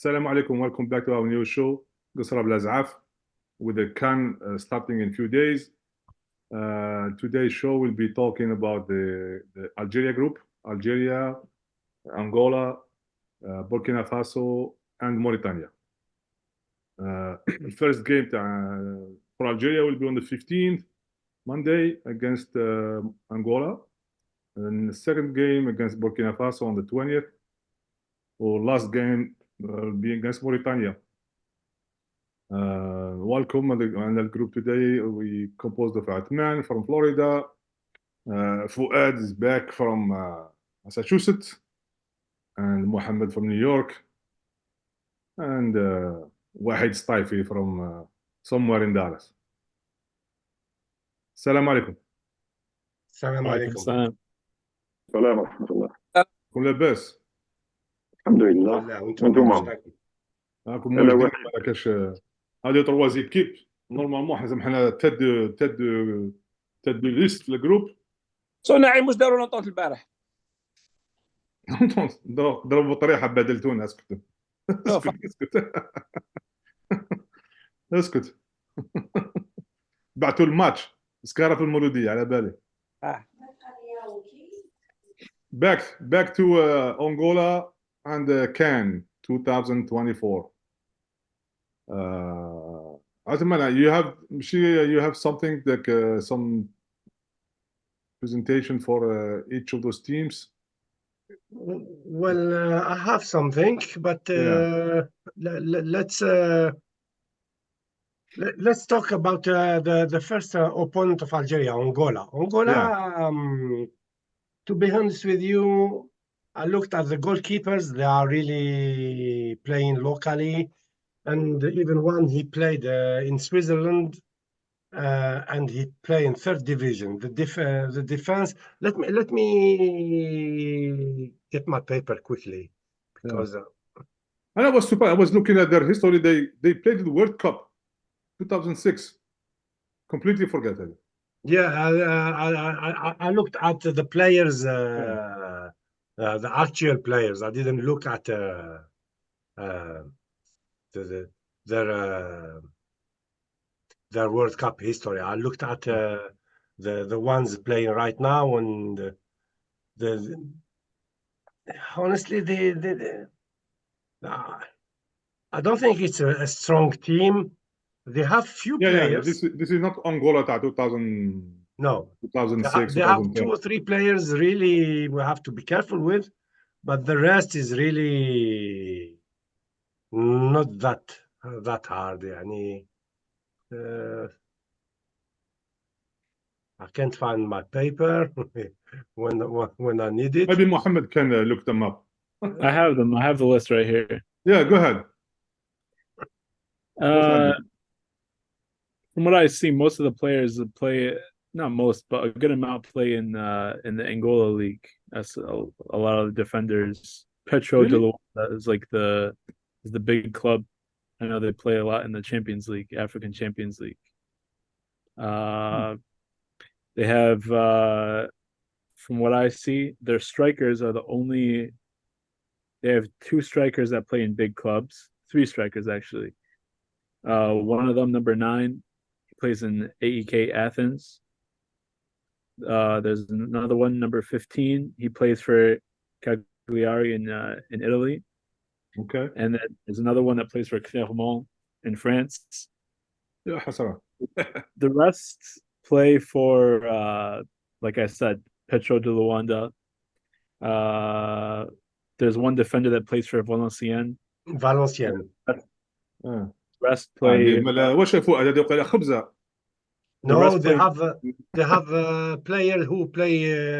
Assalamu alaikum, welcome back to our new show, Gasra Z3af, with the CAN starting in a few days. Today's show will be talking about the Algeria group, Algeria, Angola, Burkina Faso, and Mauritania. First game for Algeria will be on the 15th, Monday, against Angola. And the second game against Burkina Faso on the 20th. Or last game will be against Mauritania. Welcome on the group today. We composed of Atman from Florida. Fuad is back from Massachusetts. And Mohammed from New York. And Wahid Staifi from somewhere in Dallas. Assalamu alaikum. السلام عليكم. السلام. السلام ورحمة الله. كم لاباس؟ الحمد لله. وانتم راكم موجودين ما كاش هذه تروا زيكيب نورمالمون حنا تاد ليست في الجروب صناعي مش داروا لونطونت البارح. ضربوا طريحه بدلتونا. اسكت اسكت بعتوا الماتش سكاره في المولوديه على بالي. Back to Angola and CAN 2024. Atman, you have something like some presentation for each of those teams. Well, I have something, but let's talk about the first opponent of Algeria, Angola. To be honest with you, I looked at the goalkeepers. They are really playing locally, and even one he played in Switzerland, and he played in third division. The defense. Let me get my paper quickly, because and I was surprised. I was looking at their history. They played in the World Cup 2006. Completely forgotten. Yeah, I looked at the players, the actual players. I didn't look at their World Cup history. I looked at the ones playing right now, and honestly, I don't think it's a strong team. They have few players. This is not Angola 2000. No, 2006. They have 2 or 3 players really we have to be careful with, but the rest is really not that hard. يعني, I can't find my paper when I need it. Maybe Mohammed can look them up. I have them. I have the list right here. Yeah, go ahead. From what I see, most of the players play, not most, but a good amount play in the Angola league. That's a lot of the defenders. Petro de Luanda is like the big club. I know they play a lot in the Champions League, African Champions League. They have, from what I see, their strikers are the only. They have 2 strikers that play in big clubs. 3 strikers actually. One of them, number 9. Plays in AEK Athens. There's another one, number 15. He plays for Cagliari in Italy. Okay. And then there's another one that plays for Clermont in France. Yeah, the rest play for, like I said, Petro de Luanda. There's one defender that plays for Valenciennes. Rest play. No, they have a player who play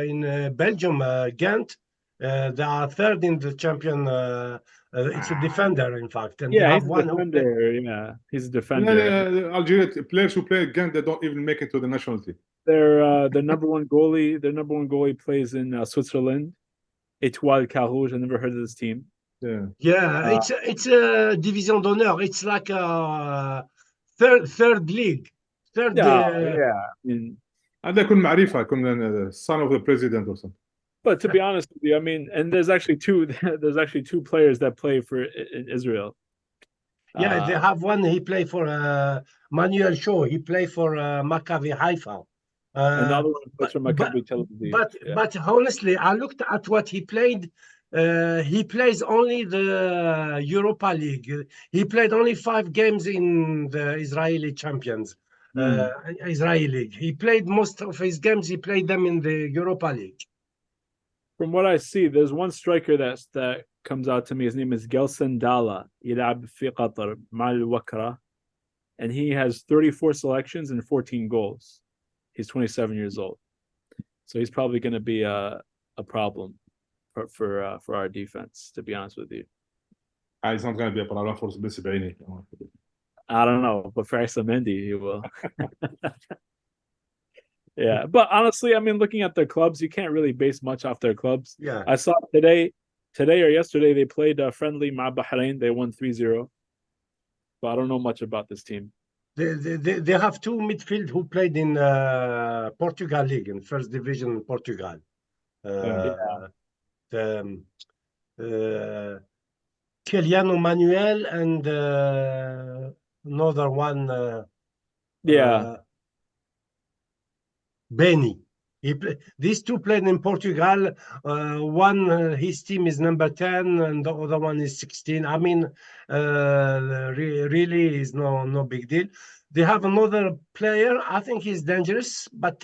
in Belgium, Ghent, They are third in the champion. It's a defender, in fact, and they Yeah, have he's a one who defender. Yeah, he's a And defender. then, Algeria players who play again, they don't even make it to the national team. Their number one goalie plays in Switzerland. Étoile Carouge. I never heard of this team. Yeah. Yeah, it's a division d'honneur. It's like a third league. Third. Yeah. I mean, هذا يكون معرفة يكون son of the president or something. but to be honest with you, I mean, and there's actually two players that play for in Israel. Yeah, they have one. He play for Manuel Shaw. He play for Maccabi Haifa. Another one plays for Maccabi Tel Aviv. But honestly, I looked at what he played. He plays only the Europa League. He played only 5 games in the Israeli champions, Israeli League. He played most of his games. He played them in the Europa League. From what I see, there's one striker that comes out to me. His name is Gelson Dala. يلعب في قطر مع الوكرة, and he has 34 selections and 14 goals. He's 27 years old, so he's probably going to be a problem for our defense. To be honest with you, It's not going to be a problem for Sibini. I don't know, but for Mendy, he will. Yeah, but honestly, I mean, looking at their clubs, you can't really base much off their clubs. Yeah, I saw today or yesterday they played a friendly Ma Bahrain. They won 3-0. But I don't know much about this team. they have 2 midfield who played in Portugal League in first division Portugal. Kiliano Manuel and another one. Benny. These 2 played in Portugal. One, his team is number 10, and the other one is 16. I mean, really is no big deal. They have another player. I think he's dangerous, but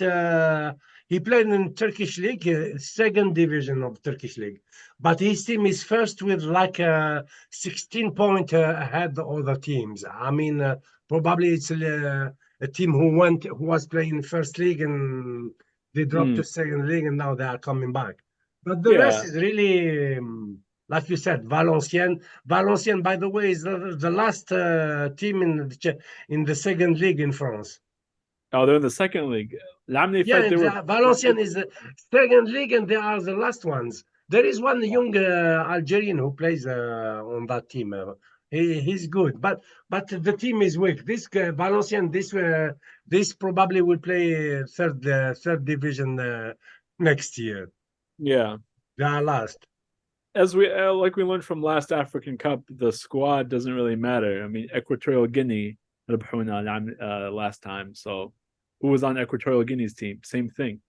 he played in Turkish league, second division of Turkish league. But his team is first with like 16 points ahead of other teams. I mean, probably it's a team who was playing first league and they dropped to second league and now they are coming back. But the rest is really, like you said, Valenciennes. Valenciennes, by the way, is the last team in the second league in France. Oh, they're in the second league. Valenciennes is the second league and they are the last ones. There is one young Algerian who plays on that team. He's good, but the team is weak. This Valenciennes, this probably will play third division next year. Yeah, they are last. As we like we learned from last African Cup, the squad doesn't really matter. I mean, Equatorial Guinea last time. So, who was on Equatorial Guinea's team? Same thing.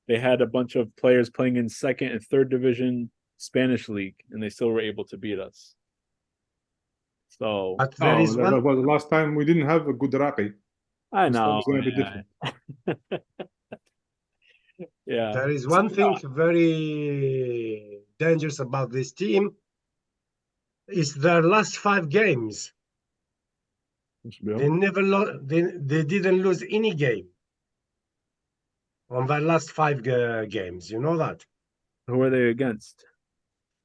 They had a bunch of players playing in second and third division Spanish league, and they still were able to beat us. So but there is one. That was the last time we didn't have a good Raqi. I know. It's going to be different. Yeah. There is one thing very dangerous about this team. Is their last 5 games. They never lost. They didn't lose any game on their last 5 games. You know that. Who are they against?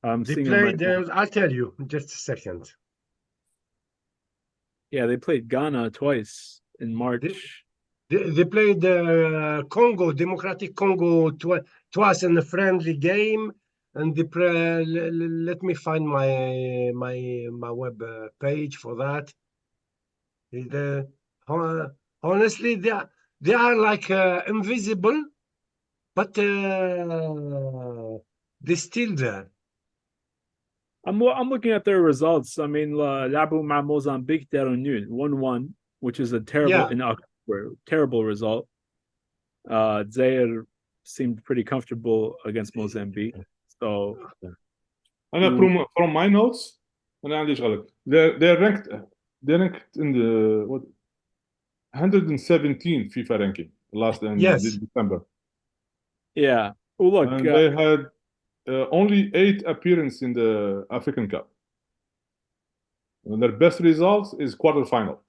They played. I'll tell you in just a second. Yeah, they played Ghana twice in March. They played Congo, Democratic Congo, twice in a friendly game, and let me find my web page for that. Honestly, they are like invisible, but they're still there. I'm looking at their results. I mean, لعبوا مع Mozambique, they're nul 1-1, which is a terrible in October, terrible result. Zaire seemed pretty comfortable against Mozambique. So, from my notes, they're ranked in the 117 FIFA ranking last in December. Yeah. Oh, look, and they had only 8 appearances in the African Cup. And their best results is quarterfinal,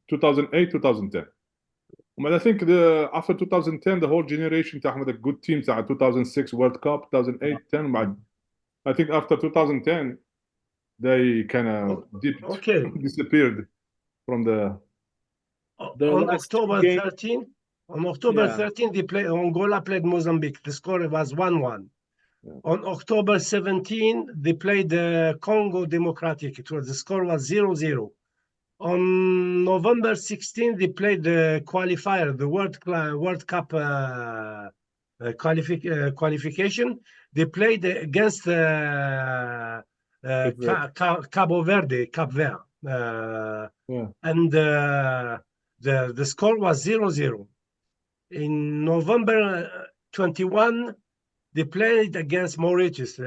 2008, 2010. But I think after 2010, the whole generation, the good teams, 2006 World Cup, 2008, 10, I think after 2010, they kind of Okay. disappeared from the. Their On last two October games- 13, on October Yeah. 13, Angola played Mozambique. The score was 1-1. Yeah. On October 17, they played Congo Democratic. The score was 0-0. On November 16, they played the qualifier, the World Cup qualification. They played against Cabo Verde, Cape Verde. Yeah. And the score was 0-0. In November 21, they played against Mauritius.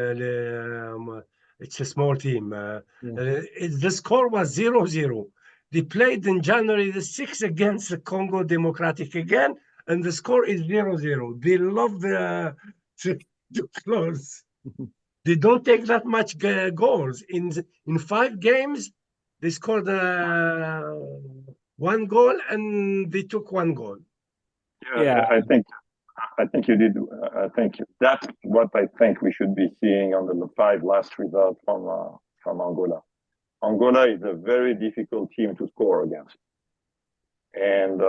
It's a small team. The score was 0-0. They played in January the 6th against the Congo Democratic again, and the score is 0-0. They love the close. They don't take that much goals. In 5 games, they scored 1 goal and they took 1 goal. Yeah. I think you did. I think that's what I think we should be seeing on the 5 last results from Angola. Angola is a very difficult team to score against, and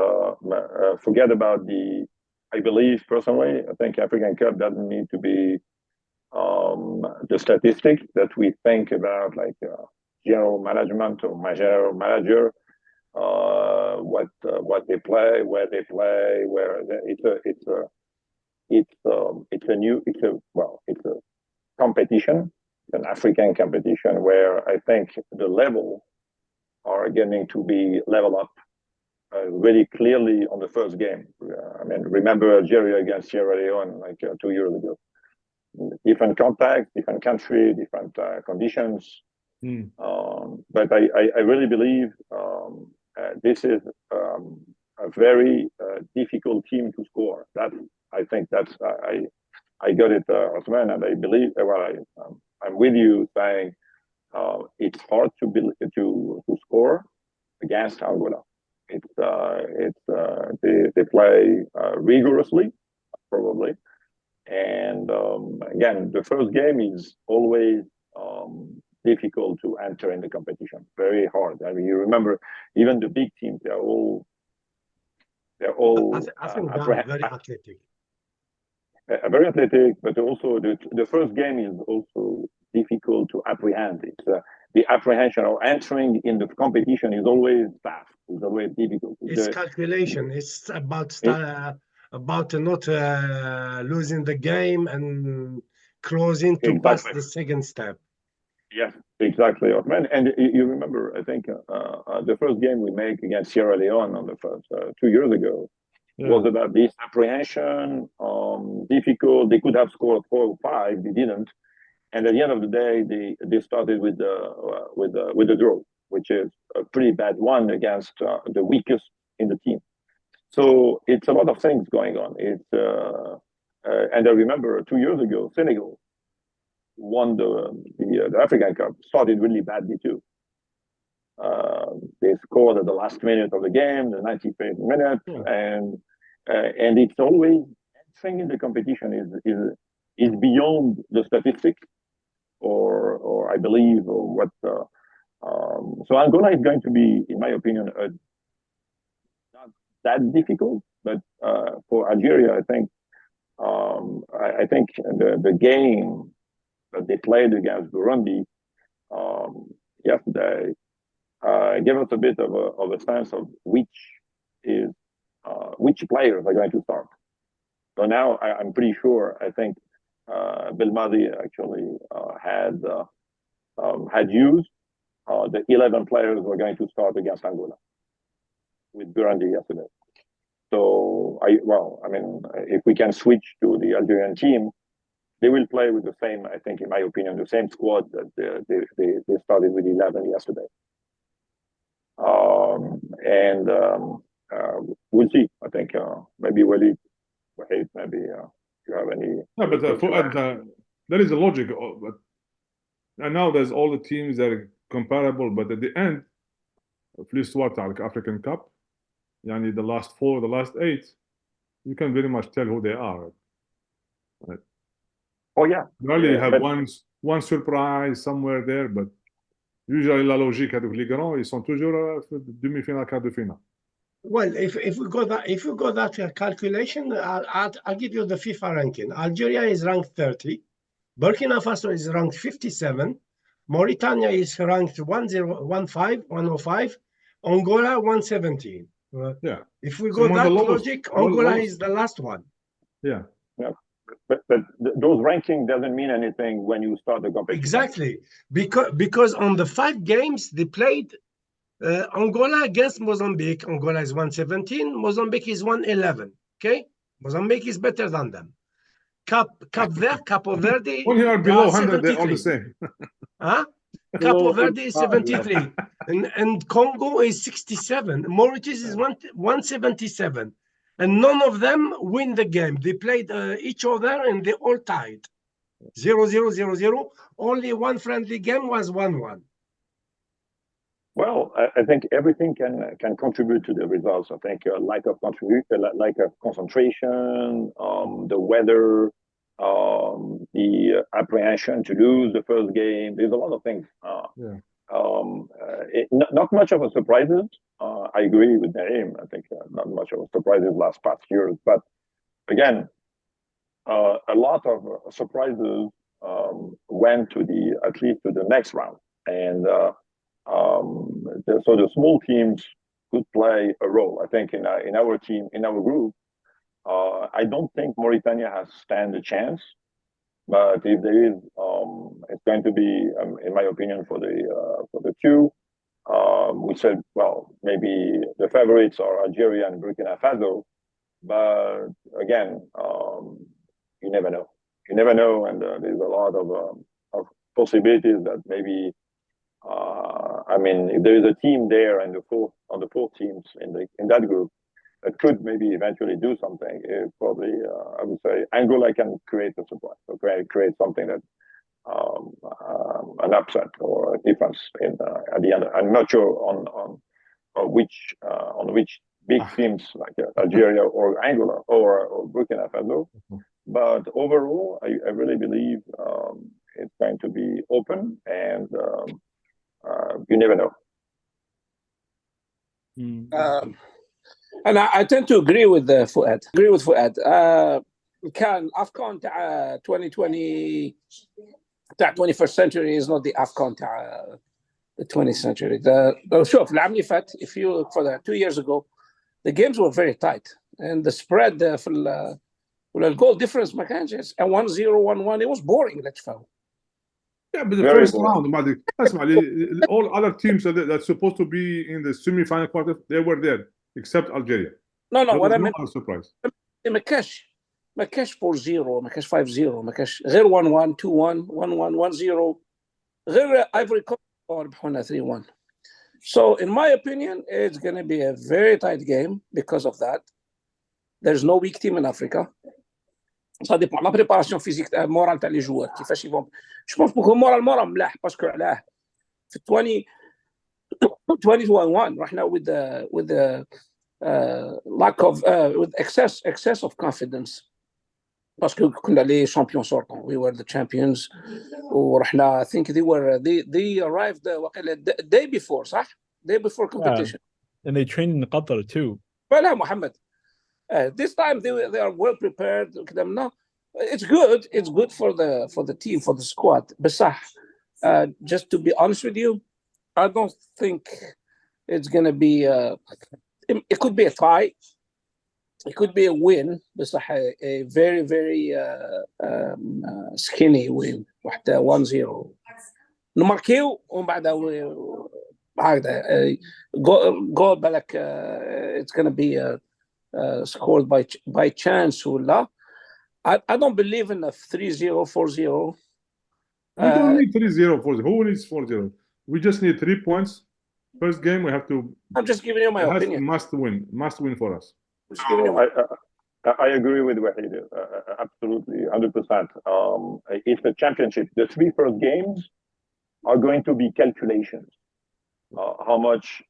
forget about the. I believe personally, I think African Cup doesn't need to be the statistics that we think about, like general management or manager. What they play, where they play, it's a competition, an African competition where I think the level are getting to be leveled up really clearly on the first game. I mean, remember Algeria against Sierra Leone like 2 years ago. Different context, different country, different conditions. But I really believe this is a very difficult team to score. That I think that's I got it, Osman, and I believe. I'm with you saying it's hard to score against Angola. They play rigorously, probably, and again, the first game is always difficult to enter in the competition. Very hard. I mean, you remember, even the big teams, they're all. I think they are very athletic. Very athletic, but also the first game is also difficult to apprehend. It's the apprehension or entering in the competition is always tough. It's always difficult. It's calculation. It's about not losing the game and closing to pass the second step. Yes, exactly, Osman. And you remember, I think the first game we made against Sierra Leone on the first 2 years ago was about this apprehension, difficult. They could have scored 4 or 5, they didn't. And at the end of the day, they started with the draw, which is a pretty bad one against the weakest in the team. So it's a lot of things going on. And I remember 2 years ago, Senegal won the African Cup, started really badly too. They scored at the last minute of the game, the 95th minute, and it's always entering in the competition is beyond the statistics, or I believe, or what. So Angola is going to be, in my opinion, not that difficult, but for Algeria, I think the game that they played against Burundi yesterday gave us a bit of a sense of which players are going to start. So now I'm pretty sure. I think Belmadi actually had used the 11 players who are going to start against Angola with Burundi yesterday. So if we can switch to the Algerian team, they will play with the same, I think, in my opinion, the same squad that they started with 11 yesterday. We'll see. I think maybe Wahid, maybe you have any. No, but there is a logic. But and now there's all the teams that are comparable, but at the end, at least what like African Cup, yani the last 4, the last 8, you can very much tell who they are. Right? Oh yeah. You only have one surprise somewhere there, but usually la logique avec les grands, ils sont toujours demi-finale, quart de finale. Well, if we go that calculation, I'll give you the FIFA ranking. Algeria is ranked 30, Burkina Faso is ranked 57, Mauritania is ranked 105, Angola 117. Yeah. If we So go that logic, Angola is the last one. Yeah. Yeah. But those rankings doesn't mean anything when you start the competition. Exactly, because on the 5 games they played, Angola against Mozambique, Angola is 117, Mozambique is 111. Okay, Mozambique is better than them. Capo Verde. When you are below 100, they're all the same. Huh? Capo Verde is 73, and Congo is 67. Mauritius is 177, and none of them win the game. They played each other and they all tied 0-0, 0-0. Only one friendly game was 1-1. Well, I think everything can contribute to the results. I think lack of concentration, the weather, the apprehension to lose the first game. There's a lot of things. Not much of a surprises. I agree with Naeem. I think not much of a surprises past years. But again, a lot of surprises went to at least to the next round. And so the small teams could play a role. I think in our team, in our group, I don't think Mauritania has stand a chance. But if there is, it's going to be, in my opinion, for the two. We said, well, maybe the favorites are Algeria and Burkina Faso. But again, you never know. You never know, and there's a lot of possibilities that maybe. I mean, if there is a team there and on the four teams in that group that could maybe eventually do something, probably I would say Angola can create a surprise, or create something that an upset or a difference at the end. I'm not sure on which big teams like Algeria or Angola or Burkina Faso, but overall, I really believe it's going to be open and. You never know. And I tend to agree with Fuad. كان AFCON تاع 2020 تاع 21st century is not the AFCON تاع the 20th century. شوف العام اللي فات, if you look for that 2 years ago, the games were very tight and the spread في الجول difference ما كانش 1-0 1-1. It was boring. Let's go. Yeah, but the first round, all other teams that's supposed to be in the semi-final quarter, they were there, except Algeria. No, what I meant. No surprise. ما كاش 4-0, ما كاش 5-0, ما كاش غير 1-1, 2-1, 1-1, 1-0. غير Ivory Coast ربحونا 3-1. So, in my opinion, it's going to be a very tight game because of that. There's no weak team in Africa. Ça dépend la préparation physique morale تاع les joueurs كيفاش يفهم. Je pense que moral ملاح باسكو علاه في 2021 رحنا with the lack of with excess of confidence باسكو كنا لي champions sortants. We were the champions ورحنا. I think they arrived the day before, صح? Day before competition. Yeah. And they trained in Qatar too. فلا محمد. This time they are well prepared. It's good for the team, for the squad. But just to be honest with you, I don't think it's gonna be. It could be a tie. It could be a win. But a very very skinny win. 1-0. نماركيو ومن بعد هكذا goal بالك. It's gonna be scored by chance ولا. I don't believe in a 3-0, 4-0. We don't need 3-0, 4-0. Who needs 4-0? We just need 3 points. First game, we have to. I'm just giving you my opinion. Must win for us. I agree with Wahid. Absolutely, 100%. It's the championship. The 3 first games are going to be calculations. How much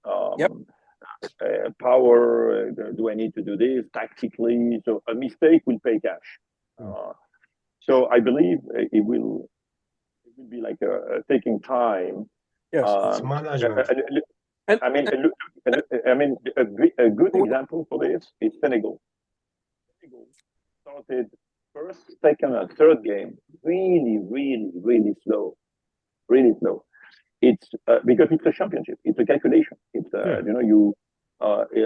power do I need to do this tactically? So a mistake will pay cash. So I believe it will would be like taking time. Yes. It's management. I mean, a good example for this is Senegal. Senegal started first, second, and third game really slow, really slow. It's because it's a championship. It's a calculation. It's you know,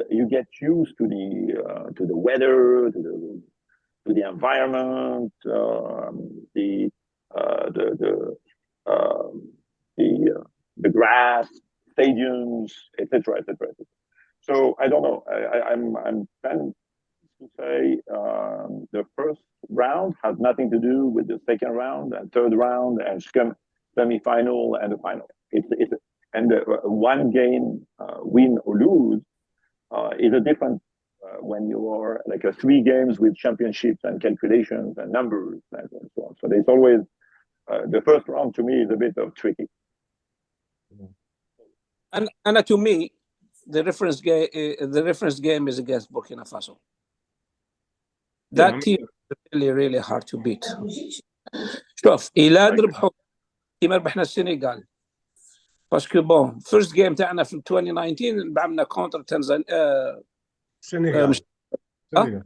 you get used to the weather, to the environment, the grass, stadiums, etc., etc. So I don't know. I'm trying to say the first round has nothing to do with the second round and third round and semi-final and the final. One game win or lose is a different when you are like 3 games with championships and calculations and numbers and so on. So there's always the first round to me is a bit of tricky. And to me, the reference game is against Burkina Faso. That team is really hard to beat. شوف إلا نربحوا كيما ربحنا السنغال باسكو بون فيرست جيم تاعنا في 2019 لعبنا كونتر تنزانيا Senegal. Senegal.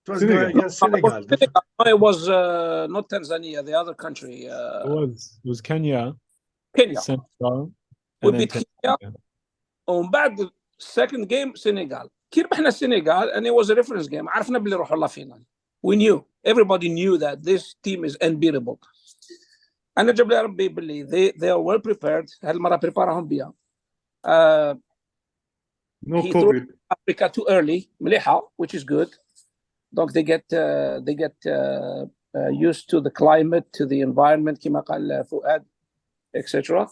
It was against Senegal. It was not Tanzania, the other country. It was Kenya. Kenya. Senegal. We beat Kenya. ومن بعد second game Senegal. كي ربحنا السنغال and it was a reference game. عرفنا بلي نروحوا للفينال. We knew. Everybody knew that this team is unbeatable. أنا جاب لي ربي بلي they are well prepared. هالمرة بريباراهم بيها. No he COVID. threw Africa too early, مليحة, which is good. Donc they get used to the climate, to the environment, كما قال فؤاد, etc.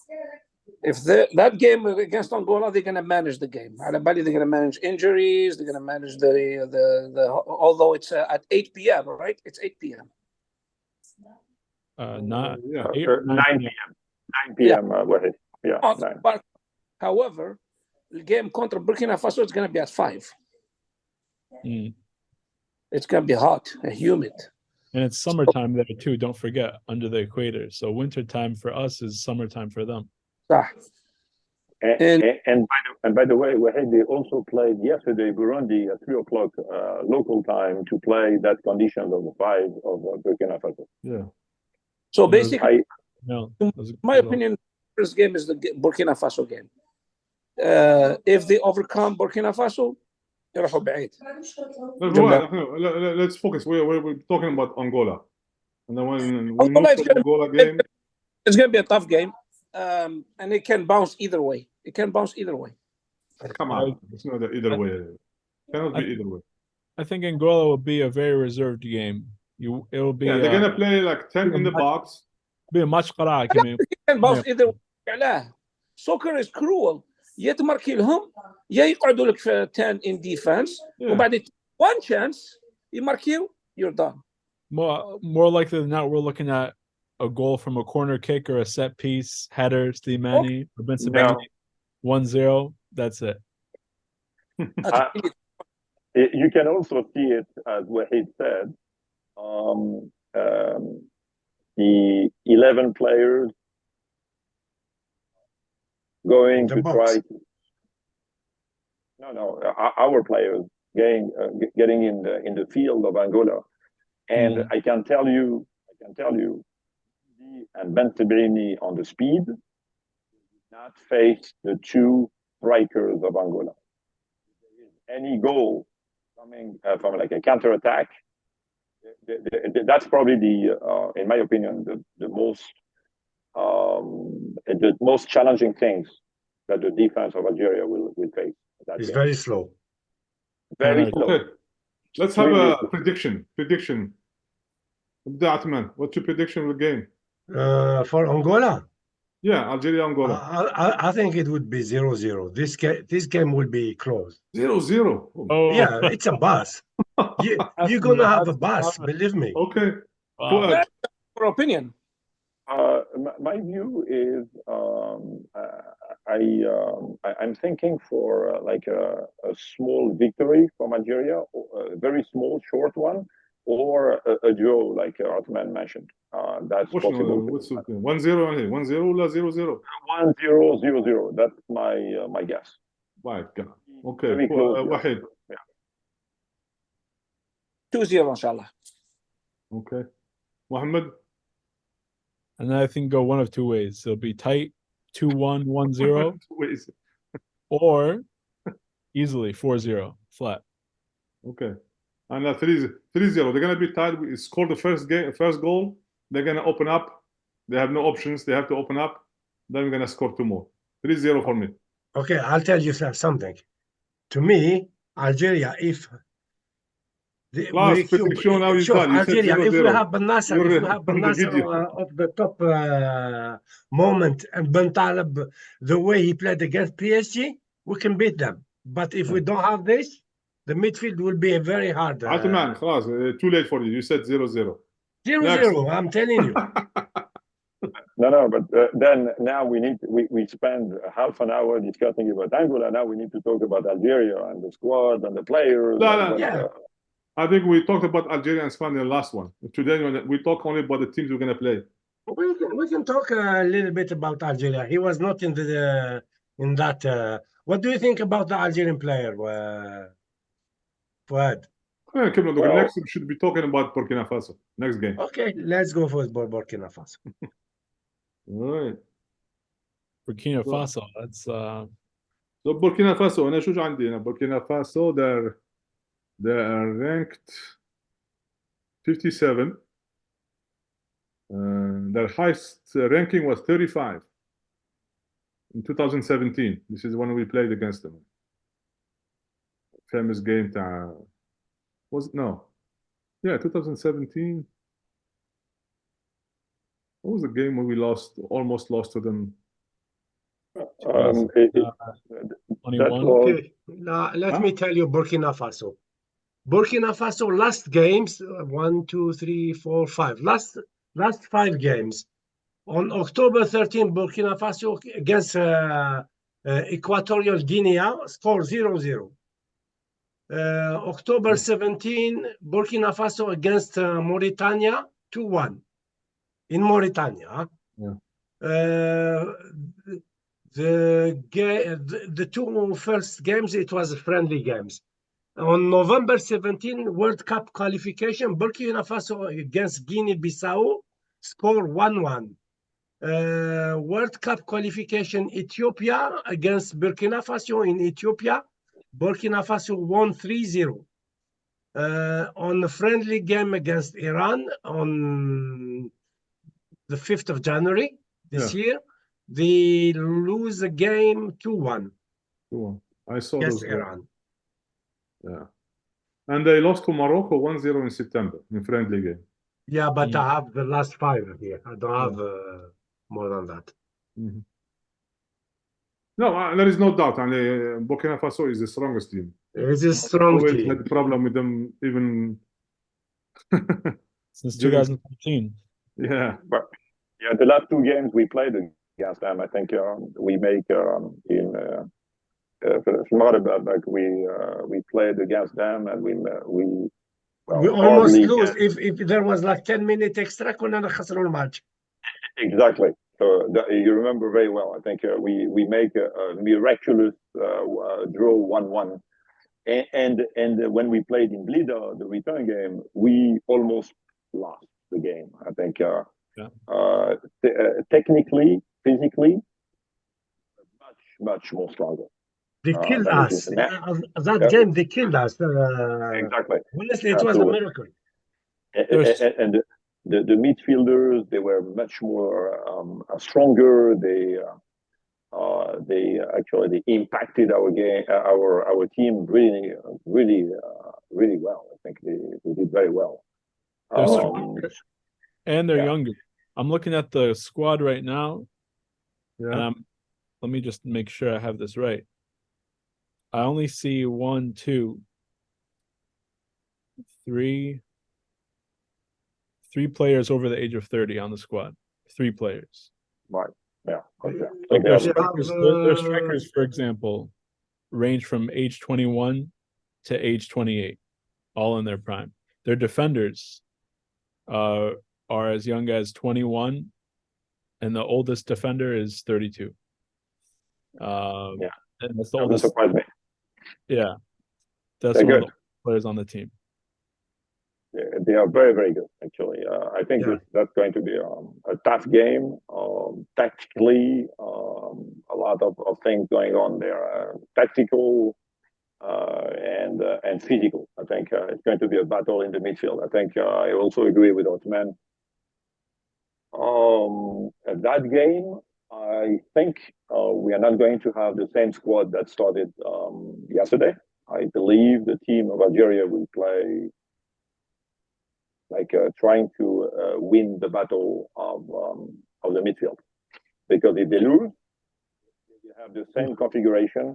If that game against Angola, they're going to manage the game. على بالي they're going to manage injuries. They're going to manage the although it's at 8 p.m. right? It's 8 p.m. Not 9 p.m. 9 p.m. Yeah. But however, the game contra Burkina Faso is going to be at 5. It's going to be hot and humid. And it's summertime there too. Don't forget, under the equator. So wintertime for us is summertime for them. And by the way, they also played yesterday Burundi at 3 o'clock local time to play that condition of the 5 of Burkina Faso. Yeah. So basically, in my opinion, the first game is the Burkina Faso game. If they overcome Burkina Faso, يروحوا بعيد. Let's focus. We're talking about Angola. And then when we Angola, move to Angola game, it's going to be a tough game. And it can bounce either way. It can bounce either way. come on. It's not either way. It cannot be either way. I think Angola will be a very reserved game. It will be. Yeah, they're going to play like 10 in the box. Be a match قراءة كمان. It can bounce either way. Soccer is cruel. يا تماركي لهم يا يقعدوا لك في 10 in defense وبعد one chance يماركيو, you're done. More likely than not, we're looking at a goal from a corner kick or a set piece, header, Slimani, No. 1-0. That's it. You can also see it as Wahid said. The 11 players going to try to, our players getting in the field of Angola, and I can tell you, and Ben Tebrini on the speed did not face the 2 strikers of Angola. If there is any goal coming from like a counter attack, that's probably in my opinion, the most challenging things that the defense of Algeria will face. It's very slow. Very slow. Okay. Let's have a prediction. What's your prediction of the game? For Angola? Yeah, Algeria, Angola. I think it would be 0-0. This game will be close. 0-0. Oh. Yeah, it's a bus. You're gonna have a bus, believe me. Okay. Wow. Your opinion? My view is I'm thinking for like a small victory from Algeria, a very small, short one, or a draw, like Othman mentioned. That's possible. What's 1-0 1-0 ولا 0-0? 1-0-0-0. That's my guess. My God. Okay. Very close. واحد. 2-0 ان شاء الله. Okay. Mohammed. And I think go one of two ways. It'll be tight, 2-1, 1-0, or easily 4-0 flat. Okay. And 3-0. They're gonna be tied. We score the first goal. They're gonna open up. They have no options. They have to open up. Then we're gonna score 2 more. 3-0 for me. Okay, I'll tell you something. To me, Algeria, if Last prediction now is done. You said Algeria, 0-0. if we have Ben Nasser, You're if we have Ben on the Nasser video. of the top moment, and Ben Taleb, the way he played against PSG, we can beat them. But if we don't have this, the midfield will be very hard. Atman, خلاص, too late for you. You said 0-0. 0-0, I'm telling you. No, but then now we spend half an hour discussing about Angola. Now we need to talk about Algeria and the squad and the players. Yeah. I think we talked about Algeria and Spain in the last one. Today we talk only about the teams we're gonna play. We can talk a little bit about Algeria. He was not in that. What do you think about the Algerian player, Fouad? Next we should be talking about Burkina Faso. Next game. Okay, let's go for Burkina Faso. All right. Burkina Faso, that's So Burkina Faso, أنا شو عندي هنا Burkina Faso they are ranked 57. Their highest ranking was 35 in 2017. This is when we played against them. Famous game. 2017. What was the game where we almost lost to them? 21. Okay, now let me tell you Burkina Faso. Burkina Faso last games 1, 2, 3, 4, 5. Last 5 games. On October 13, Burkina Faso against Equatorial Guinea score 0-0. October 17, Burkina Faso against Mauritania 2-1 in Mauritania. Yeah. The 2 first games, it was friendly games. On November 17, World Cup qualification, Burkina Faso against Guinea-Bissau, score 1-1. World Cup qualification, Ethiopia against Burkina Faso in Ethiopia, Burkina Faso won 3-0. On the friendly game against Iran on the 5th of January this year, they lose a game 2-1. I saw against those Iran. Yeah. And they lost to Morocco 1-0 in September in friendly game. Yeah, but I have the last 5 here. I don't have more than that. Mm-hmm. No, there is no doubt. Burkina Faso is the strongest team. It's a strong always team. had a problem with them even since 2015. Yeah. But yeah, the last 2 games we played against them, I think we make in we played against them and we almost lose. If there was like 10 minutes extra, كنا نخسروا الماتش. Exactly. So you remember very well. I think we make a miraculous draw 1-1, and when we played in Blida, the return game, we almost lost the game. I think technically, physically, much more stronger. They killed us. That game, they killed us. Exactly. Honestly, it was a miracle. And the midfielders, they were much more stronger. They impacted our game, our team really well. I think they did very well. And they're younger. I'm looking at the squad right now. Yeah. And let me just make sure I have this right. I only see 1, 2, 3 players over the age of 30 on the squad. 3 players. Right. Yeah. Okay. Like their strikers, for example, range from age 21 to age 28, all in their prime. their defenders are as young as 21, and the oldest defender is 32. Yeah. And that's the Doesn't oldest. surprise me. Yeah, that's They're one of good. the players on the team. Yeah, they are very, very good, actually. I think Yeah. that's going to be a tough game. Tactically, a lot of things going on there. Tactical and physical. I think it's going to be a battle in the midfield. I think I also agree with Othman. That game, I think we are not going to have the same squad that started yesterday. I believe the team of Algeria will play trying to win the battle of the midfield, because if they lose, they have the same configuration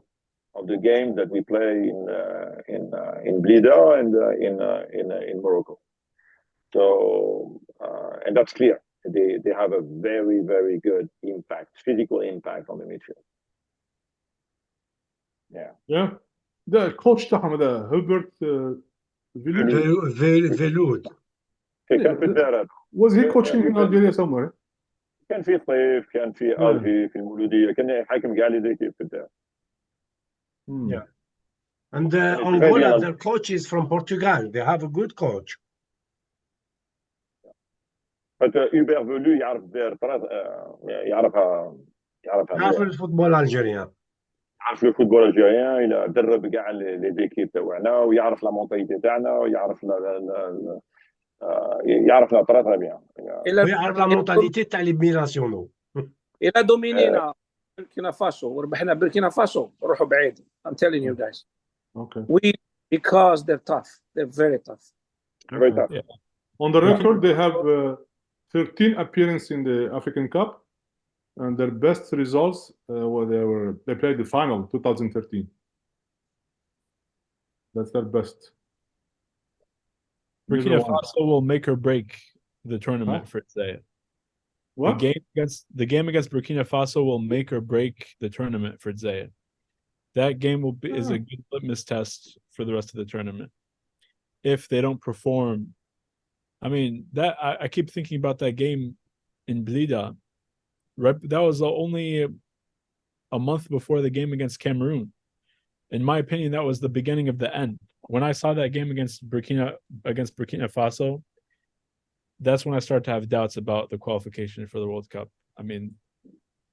of the game that we play in Blida and in Morocco. So and that's clear. They have a very, very good impact, physical impact on the midfield. Yeah. Yeah. The coach تاعهم هذا هيربرت Veloud. كان في الدار. Was he coaching in Algeria somewhere? كان في طيف، كان في ألفي، في المولودية، كان حاكم كاع لي زيكيب في الدار. Yeah. And Angola, their coach is from Portugal. They have a good coach. هوبر فولو يعرف الدار يعرفها يعرف الفوتبول الجيريان. يعرف الفوتبول الجيريان، الى درب كاع لي زيكيب تاعنا، ويعرف لا مونتاليتي تاعنا، ويعرف يعرف لا ترى بيان. ويعرف لا مونتاليتي تاع لي بيناسيونو. الى دومينينا بوركينا فاسو وربحنا بوركينا فاسو نروحوا بعيد. I'm telling you guys. Okay. Because they're tough. They're very tough. Very tough. Yeah. On the record, they have 13 appearances in the African Cup, and their best results they played the final 2013. That's their best. Burkina Faso will make or break the tournament for today. What? The game against Burkina Faso will make or break the tournament for Zaya. That game is a good litmus test for the rest of the tournament. If they don't perform, I mean, that I keep thinking about that game in Blida. That was only a month before the game against Cameroon. In my opinion, that was the beginning of the end. When I saw that game against Burkina Faso, that's when I started to have doubts about the qualification for the World Cup. I mean,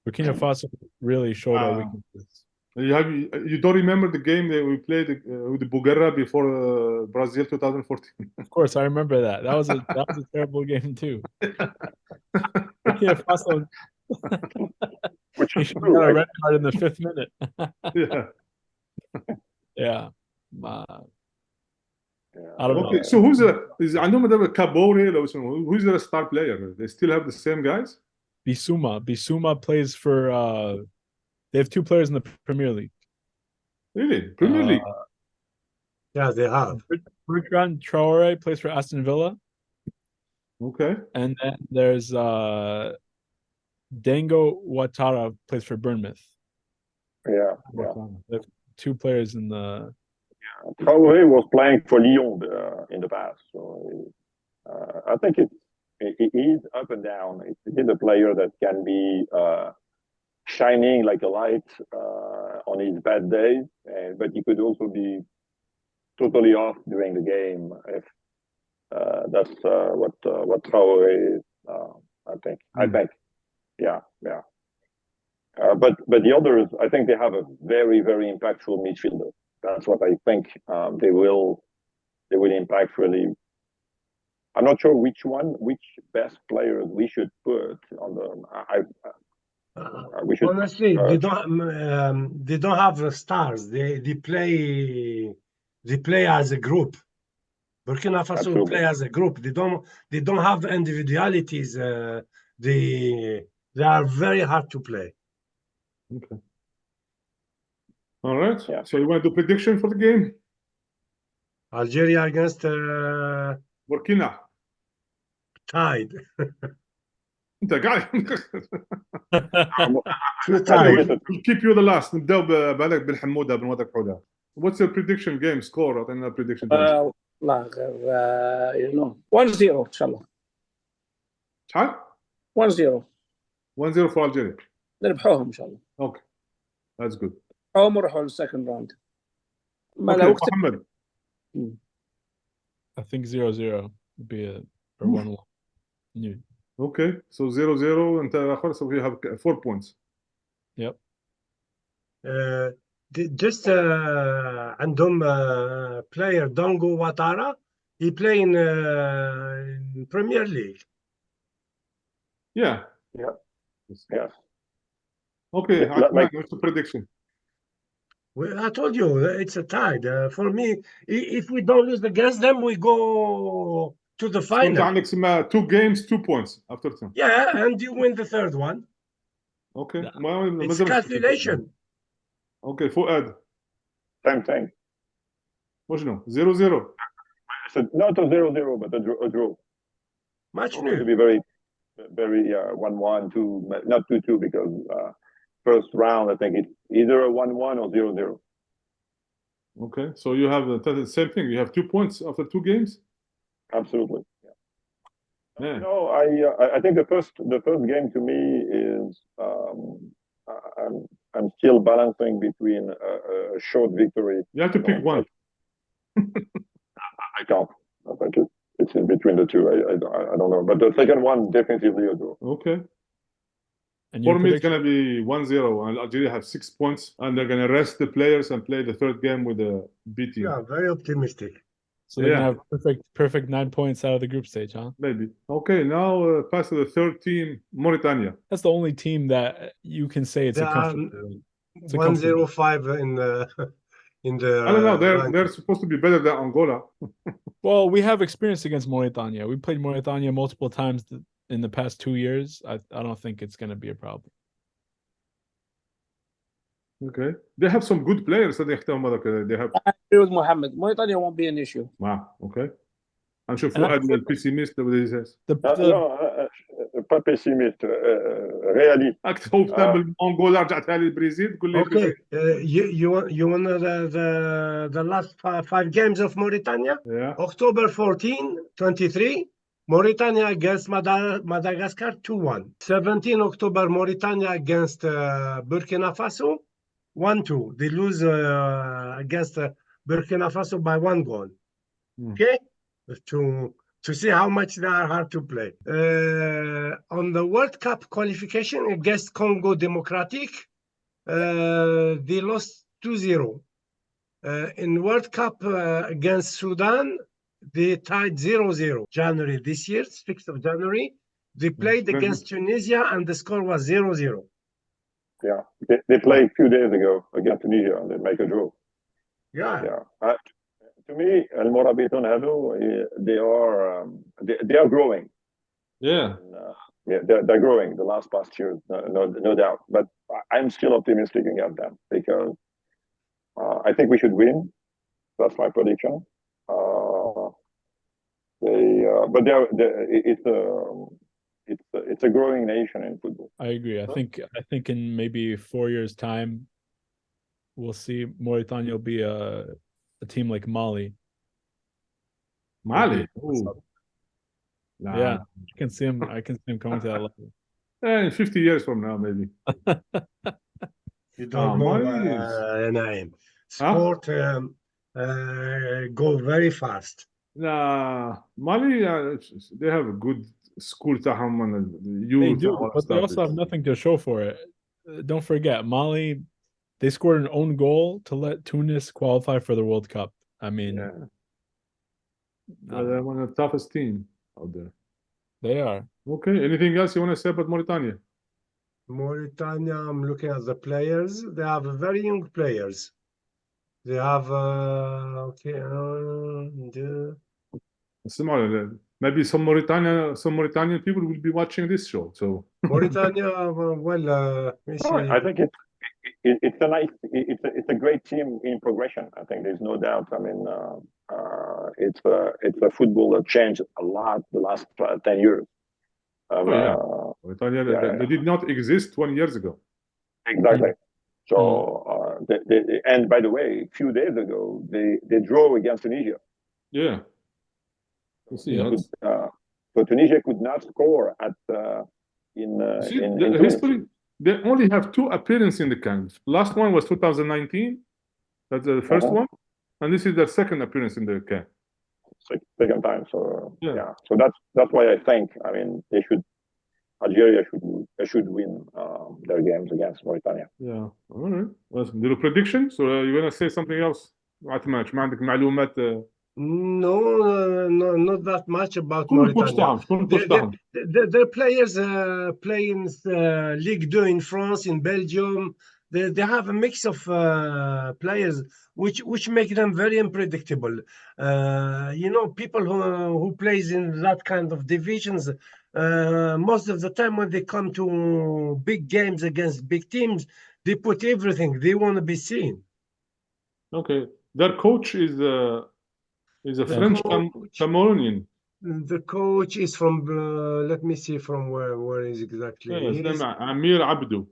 Burkina Faso really showed our weaknesses. You don't remember the game that we played with the Bulgaria before Brazil 2014? Of course, I remember that. That was a terrible game too. Burkina Faso. Which is He got a red card in the 5th minute. Yeah. Yeah. I don't know. So who's عندهم Kabore who's the star player? They still have the same guys? Bissouma plays for they have 2 players in the Premier League. Really? Premier League? Yeah, they have. Bertrand Traore plays for Aston Villa. Okay. And then there's Dango Ouattara plays for Bournemouth. Yeah. They have 2 players in the. Traoré was playing for Lyon in the past, so I think it is up and down. He's a player that can be shining like a light on his bad days, but he could also be totally off during the game. If that's what Traoré is, I think. Yeah. But the others, I think they have a very, very impactful midfielder. That's what I think they will impact really. I'm not sure which best players we should put on the. We should, honestly, they don't have stars. They play as a group. Burkina Faso play as a group. They don't have individualities. They are very hard to play. Okay. All right. Yeah. So you want to do prediction for the game? Algeria against Burkina. tied. انت قاعد. We'll keep you the last. نبداو بالك بالحموده بن واضح حوده. What's your prediction game score? أعطينا prediction. لا غير you know 1-0 ان شاء الله. شحال؟ 1-0 1-0 for Algeria. نربحوهم ان شاء الله. Okay, that's good. نربحوهم ونروحوا للسكند راوند. ما لا Okay, وقت. Mohammed. I think 0-0 would be a or 1-1. Yeah. Okay, so 0-0 أنت آخر, so we have 4 points. Yep. Just عندهم player Dongo Watara. He play in Premier League. Yeah. Yeah. Yes. Yes. Okay, Yeah, like- what's the prediction? Well, I told you it's a tie. For me, if we don't lose against them, we go to the So أنت final. عندك سما 2 games 2 points after 10. Yeah, and you win the third one. Okay. No. ما It's زلنا calculation. Okay, فؤاد. Same thing. وشنو؟ 0-0. So not a 0-0, but a draw. Match To nul. be very 1-1, 2, not 2-2, because first round I think it's either a 1-1 or 0-0. Okay, so you have the same thing. You have 2 points after 2 games. Absolutely. Yeah. Yeah. No, I think the first game to me is I'm still balancing between a short victory. You have to pick one. I can't. I think it's in between the two. I don't know, but the second one definitely a draw. Okay. And For your me, it's prediction? gonna be 1-0, and Algeria have 6 points, and they're gonna rest the players and play the third game with the B team. Yeah, very optimistic. So they're Yeah. gonna have perfect 9 points out of the group stage, huh? Maybe. Okay, now pass to the third team, Mauritania. That's the only team that you can say it's They a are comfortable win. It's a comfortable- 105 in the I don't know. They're ranking. supposed to be better than Angola. Well, we have experience against Mauritania. We played Mauritania multiple times in the past 2 years. I don't think it's going to be a problem. Okay. They have some good players. They have. I agree with Mohammed. Mauritania won't be an issue. Wow. Okay. هنشوف And I- فؤاد البيسيميست اللي says. pas pessimiste, réaliste. هو تعمل انغولا رجعتها للبرازيل تقول لي Okay, you want the last five games of Mauritania? Yeah. October 14, 23, Mauritania against Madagascar 2-1. 17 October, Mauritania against Burkina Faso 1-2. They lose against Burkina Faso by 1 goal. Okay, to see how much they are hard to play. On the World Cup qualification against Congo Democratic, they lost 2-0. In World Cup against Sudan, they tied 0-0. January this year, 6th of January, they played against Tunisia and the score was 0-0. Yeah, they played a few days ago against Tunisia and they make a draw. Yeah. Yeah. To me, Al Morabitun Hadu, they are growing. Yeah. Yeah, they're growing the last past years, no doubt. But I'm still optimistic about them because I think we should win. That's my prediction. It's a growing nation in football. I agree. I think in maybe 4 years' time, we'll see Mauritania will be a team like Mali. Mali. Nah. Yeah, I can see him coming to that level. In 50 years from now, maybe. You don't know, Naim. Sport go very fast. Nah, Mali, they have a good school تاعهم and youth. They do, but they also have nothing to show for it. Don't forget, Mali, they scored an own goal to let Tunis qualify for the World Cup. I mean, they're one of the toughest team out there. They are. Okay, anything else you want to say about Mauritania? Mauritania, I'm looking at the players. They have very young players. They have, maybe some Mauritanian people will be watching this show. So Mauritania, I think it's a great team in progression. I think there's no doubt. I mean, it's a football that changed a lot the last 10 years. Mauritania, they did not exist 20 years ago. Exactly. So, and by the way, a few days ago, they drew against Tunisia. Yeah. You see, Yeah. So Tunisia could not score at in see in the Tunis. history. They only have 2 appearances in the CAN. Last one was 2019. That's the first one, and this is their second appearance in the CAN. Second time. So Yeah. yeah. So that's why I think. I mean, Algeria should win their games against Mauritania. Yeah. All right. Well, little prediction. So you're gonna say something else? عثمان ما عندك معلومات No, not that much about شكون الكوتش Mauritania. تاعهم؟ شكون الكوتش تاعهم؟ Their players play in Ligue 2 in France, in Belgium. They have a mix of players which make them very unpredictable. You know, people who plays in that kind of divisions, most of the time when they come to big games against big teams, they put everything. They want to be seen. Okay. Their coach is a French Cameroonian. The coach is from, let me see from where is exactly. Yeah, his He name is, Amir Abdou.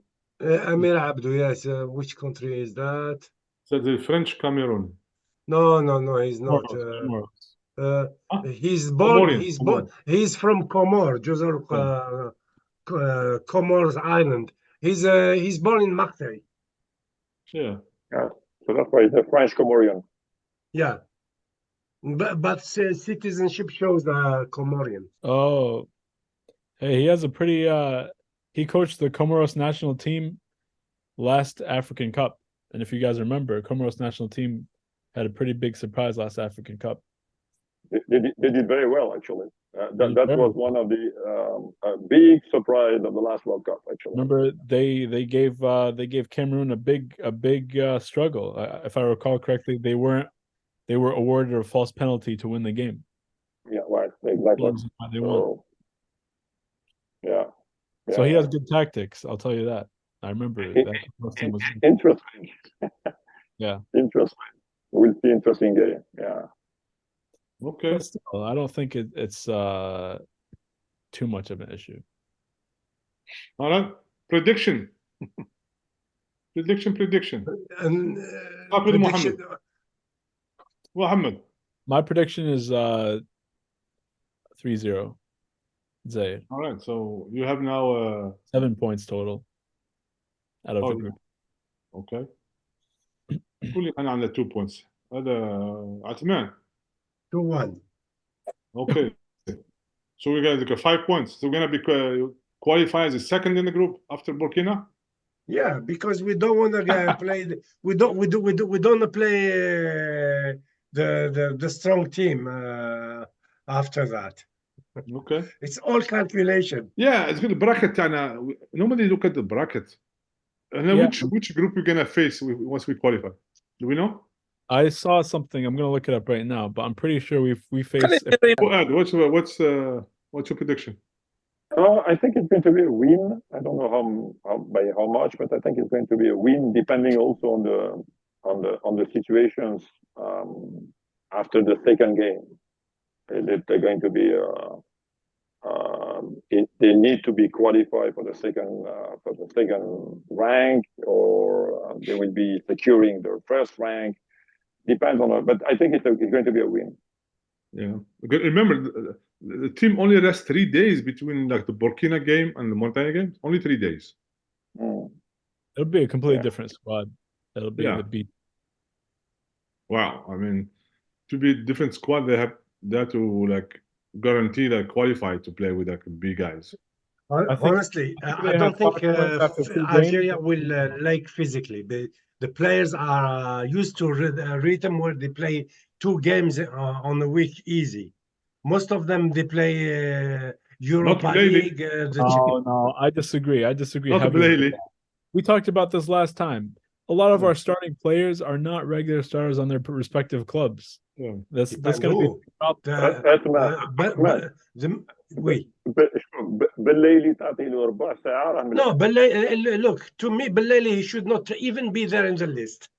Amir Abdou, yes. Which country is that? So the French Cameroon. No, he's not. He's born. Comorian. He's from Comor, Jazor, Comor's Island. He's born in Marseille. Yeah. Yeah. So that's why the French Comorian. Yeah, but citizenship shows Comorian. Oh, hey, he has a pretty. He coached the Comoros national team last African Cup, and if you guys remember, Comoros national team had a pretty big surprise last African Cup. They did very well, actually. That was one of the big surprise of the last World Cup, actually. Remember, they gave Cameroon a big struggle. If I recall correctly, they were awarded a false penalty to win the game. Yeah, right, exactly. They won. Yeah. So he has good tactics. I'll tell you that. I remember that team was interesting. Yeah. Interesting. We'll see interesting game. Yeah. Okay. But still, I don't think it's too much of an issue. All right. Prediction. Prediction. And Start with Mohammed. Mohammed. My prediction is 3-0. Zaire. All right. So you have now 7 points total out of the group. Okay. قول لي أنا على 2 points. هذا عثمان. 2-1. Okay. So we got like 5 points. So we're gonna be qualify as a second in the group after Burkina. Yeah, because we don't want to play. We don't want to play the strong team after that. Okay. It's all calculation. Yeah, it's good. Bracket تاعنا. Normally look at the bracket. And then which group we're gonna face once we qualify? Do we know? I saw something. I'm gonna look it up right now, but I'm pretty sure we face. What's your prediction? I think it's going to be a win. I don't know by how much, but I think it's going to be a win, depending also on the situations after the second game. They're going to be they need to be qualified for the second rank, or they will be securing their first rank. Depends on it, but I think it's going to be a win. Yeah. Remember, the team only rests 3 days between like the Burkina game and the Mauritania game. Only 3 days. It'll be a completely different squad. It'll be the beat. Wow. I mean, to be a different squad, they have to like guarantee that qualify to play with like big guys. Honestly, I don't think Algeria will like physically. The players are used to a rhythm where they play 2 games on a week easy. Most of them they play Europa League. No, I disagree. Not lately. We talked about this last time. A lot of our starting players are not regular stars on their respective clubs. Yeah. That's going to be a problem. No, look, to me, Belleli, he should not even be there in the list.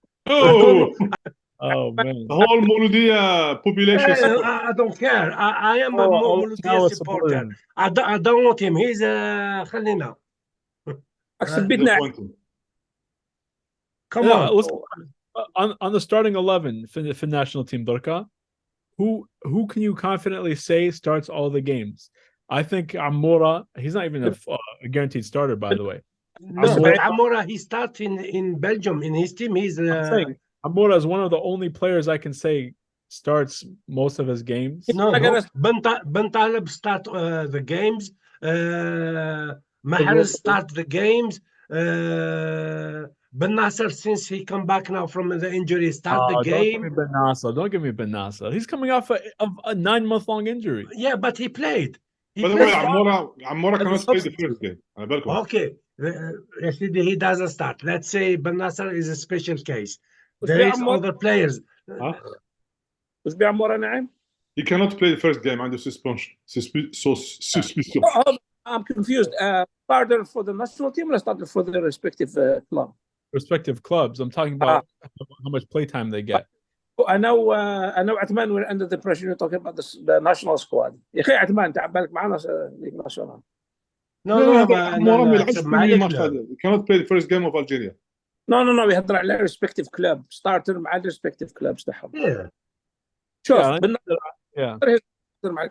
Oh man! The whole Mouloudia population. I don't care. I am a Mouloudia supporter. I don't want him. He's خلينا. Come on. On the starting 11 for the national team, Dorka, who can you confidently say starts all the games? I think Amora, he's not even a guaranteed starter, by the way. No, but Amora, he starts in Belgium in his team. He's I'm saying Amora is one of the only players I can say starts most of his games. no. Ben Taleb start the games. Mahrez start the games. Ben Nasser, since he come back now from the injury, start the game. Don't give me Ben Nasser. He's coming off a 9-month-long injury. Yeah, but he played. By the way, Amora cannot play the first game. Okay, he doesn't start. Let's say Ben Nasser is a special case. There is other players. وش بعمر نعم؟ He cannot play the first game under suspension. Suspicion. I'm confused. Starter for the national team or starter for the respective club? Respective clubs. I'm talking about how much playtime they get. انا وعثمان we're under the pressure you're talking about the national squad. يا اخي عثمان تعال بالك معنا ليج ناسيونال. No, He cannot play the first game of Algeria. No, يهضر على respective club starter مع respective clubs تاعهم. Yeah. شوف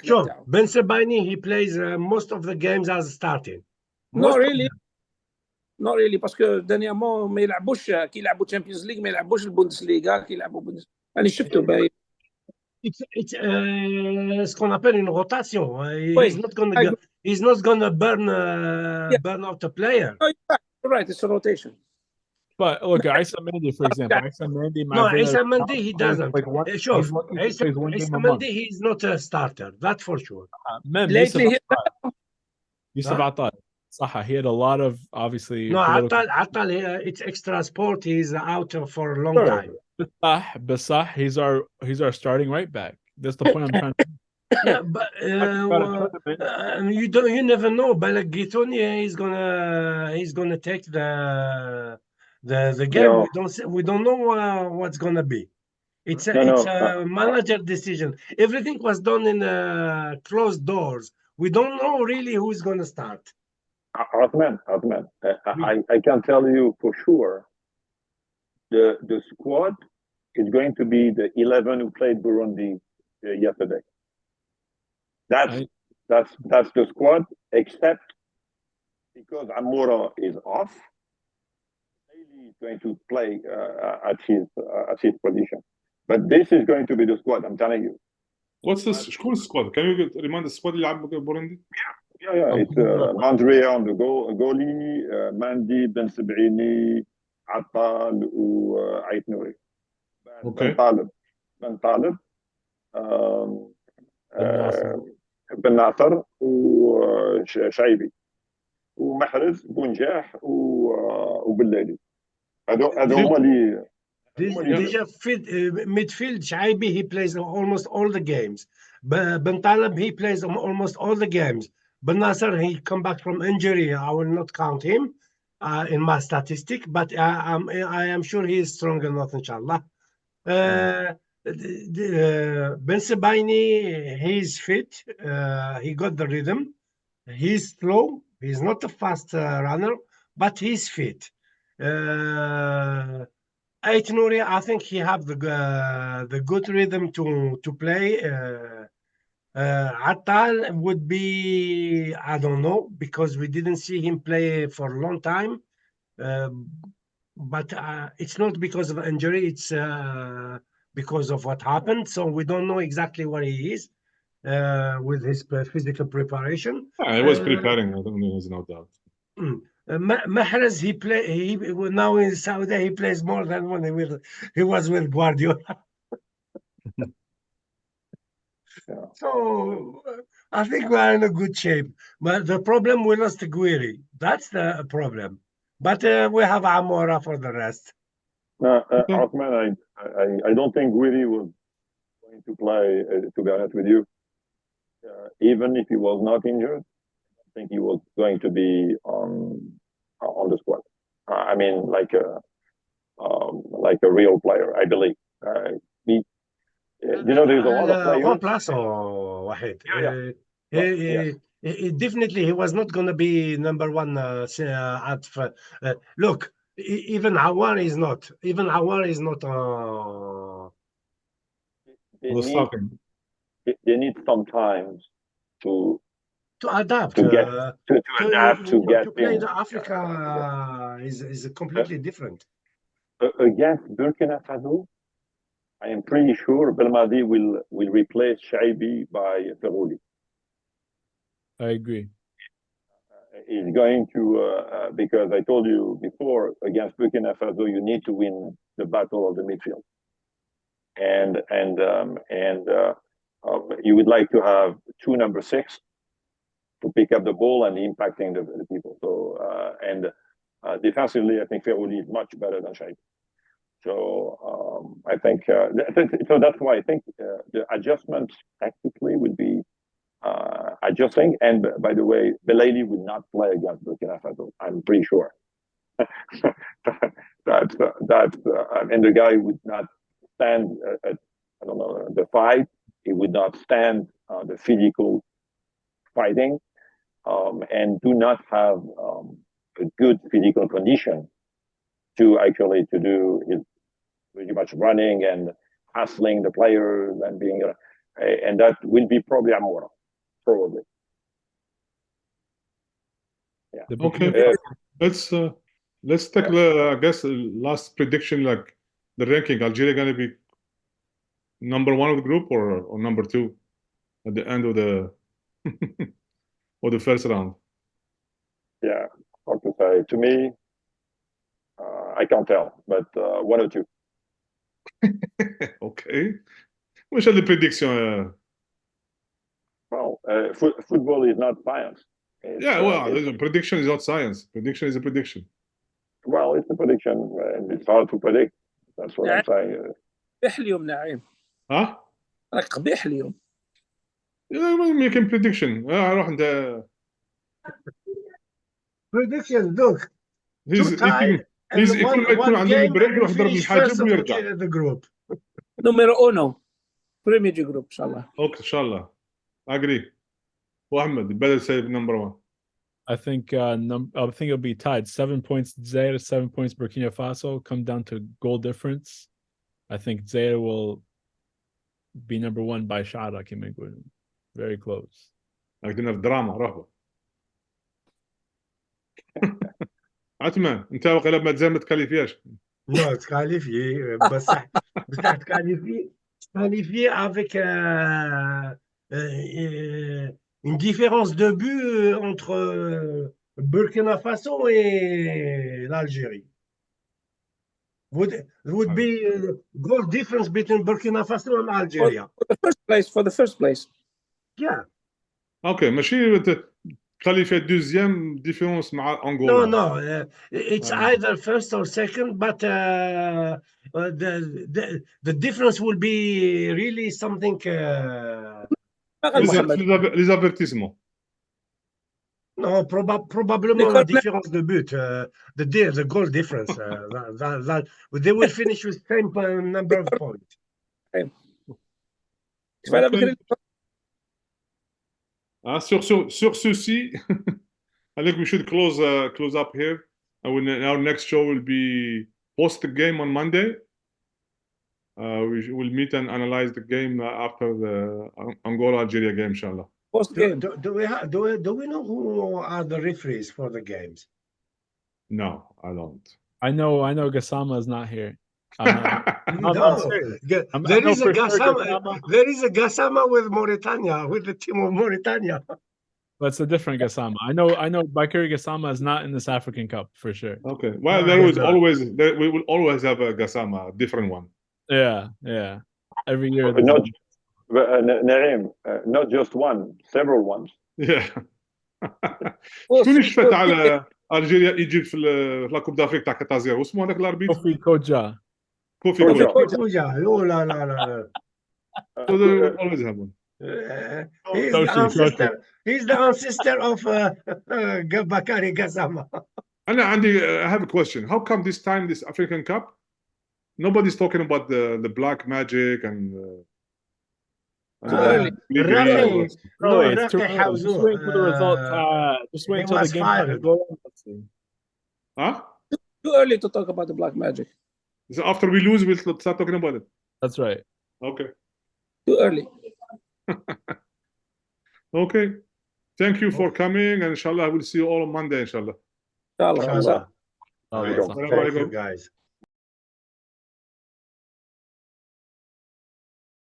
Sure. Ben Sebaini, he plays most of the games as starting. Not really باسكو دانيامون ما يلعبوش كي يلعبوا تشامبيونز ليج ما يلعبوش البوندسليغا كي يلعبوا انا شفته باين. It's ce qu'on appelle une rotation. He's not gonna burn out the player. You're right, it's a rotation. But look, Issa Mendy, for example, Issa Mendy, he doesn't. Issa Mendy, he's not a starter. That's for sure. Lately, Yusuf Attal. He had a lot of obviously. No, Attal, it's extra sport. He's out for a long time. Basah, he's our starting right back. That's the point I'm trying to. Yeah, but you never know. Balak Gitoni, he's gonna take the game. We don't know what's gonna be. It's a manager decision. Everything was done in closed doors. We don't know really who's gonna start. Othman, I can tell you for sure the squad is going to be the 11 who played Burundi yesterday. That's the squad, except because Amora is off. Bailey is going to play at his position. But this is going to be the squad, I'm telling you. What's this? شكون squad? Can you remind the squad اللي لعب Burundi? Yeah. It's Mandrea on the goalie, Mandi, Ben Sebaini, Attal, وعيت نوري. Ben Taleb, Ben Nasser, وشعيبي, ومحرز, بونجاح, وبالليلي. هذو هما اللي. Midfield, Shaibi, he plays almost all the games. Ben Taleb, he plays almost all the games. Ben Nasser, he come back from injury. I will not count him in my statistic, but I am sure he is strong enough, inshallah. Ben Sebaini, he's fit. He got the rhythm. He's slow. He's not a fast runner, but he's fit. Ait Nouri, I think he have the good rhythm to play. Attal would be, I don't know, because we didn't see him play for a long time. But it's not because of injury, it's because of what happened. So we don't know exactly where he is with his physical preparation. He was preparing, I don't know, there's no doubt. Mahrez, he now in Saudi, he plays more than when he was with Guardiola. So I think we are in a good shape. But the problem, we lost Guiri. That's the problem. But we have Amora for the rest. Othman, I don't think Guiri was going to play, to be honest with you. Even if he was not injured, I think he was going to be on the squad. I mean, like a real player, I believe. There's a lot of players. Remplace Wahid. Definitely, he was not going to be number one. Look, even Awar is not. they need some time to adapt. to get to adapt to get play in. the Africa is completely different. Against Burkina Faso, I am pretty sure Belmadi will replace Shaibi by Ferouli. I agree. He's going to because I told you before, against Burkina Faso, you need to win the battle of the midfield, and you would like to have two number 6 to pick up the ball and impacting the people. So defensively, I think Ferouli is much better than Shaibi. So I think so. That's why I think the adjustments tactically would be adjusting. And by the way, Belaili would not play against Burkina Faso. I'm pretty sure. and the guy would not stand at, I don't know, the fight. He would not stand the physical fighting, and do not have a good physical condition to actually to do his pretty much running and hassling the players and being and that will be probably Amora, probably. Yeah. Okay. Let's take I guess last prediction, like the ranking. Algeria gonna be number 1 of the group or number 2 at the end of the or the first round. Yeah, hard to say. To me, I can't tell, but 1 or 2. Okay. Which are the prediction? Well, football is not science. Prediction is not science. Prediction is a prediction. Well, it's a prediction, and it's hard to predict. That's what I'm saying. قبيح اليوم نعيم. ها؟ راك قبيح اليوم. making prediction. اروح عند Prediction. Look. He's كل ما يكون عندهم بريك يروح يضرب الحاجب ويرجع. The group. Numero 1. Premier group ان شاء الله. Okay, ان شاء الله. Agree. وأحمد better say number 1. I think it'll be tied. 7 points Zaire, 7 points Burkina Faso. Come down to goal difference. I think Zaire will be number 1 by Shara كما يقولون. Very close. عندنا في دراما رهبة. عثمان انت وقيلا ما تزال ما تكاليفياش. Non, qualifié. بصح qualifié avec une différence de but entre Burkina Faso et l'Algérie. Would be goal difference between Burkina Faso and Algeria. For the first place. Yeah. Okay, ماشي qualifié deuxième différence مع Angola. No, it's either first or second, but the difference will be really something. Les avertissements. Non, probablement la différence de but, the goal difference. They will finish with same number of points. Sur ceci, I think we should close up here. Our next show will be post the game on Monday. We will meet and analyze the game after the Angola-Algeria game, inshallah. Post game. Do we know who are the referees for the games? No, I don't. I know Gassama is not here. There is a Gassama with Mauritania, with the team of Mauritania. But it's a different Gassama. I know Bakary Gassama is not in this African Cup for sure. Okay. Well, we will always have a Gassama, a different one. Yeah. Every year. Naim, not just one, several ones. Yeah. شكون اللي شفت على الجيريا ايجيبت في لا كوب دافريك تاع 4-0 واسمه هذاك الاربيتر؟ كوفي كوجا. Oh, لا. So they always have one. He's the ancestor of Bakary Gassama. I have a question. How come this time, this African Cup, nobody's talking about the black magic and It's too early. Just wait for the result. Just wait until the game. Huh? Too early to talk about the black magic. So after we lose, we'll start talking about it. That's right. Okay. Too early. Okay. Thank you for coming, and inshallah, we'll see you all on Monday, inshallah. Inshallah. Inshallah. Oh, Right. that's Thank you, guys.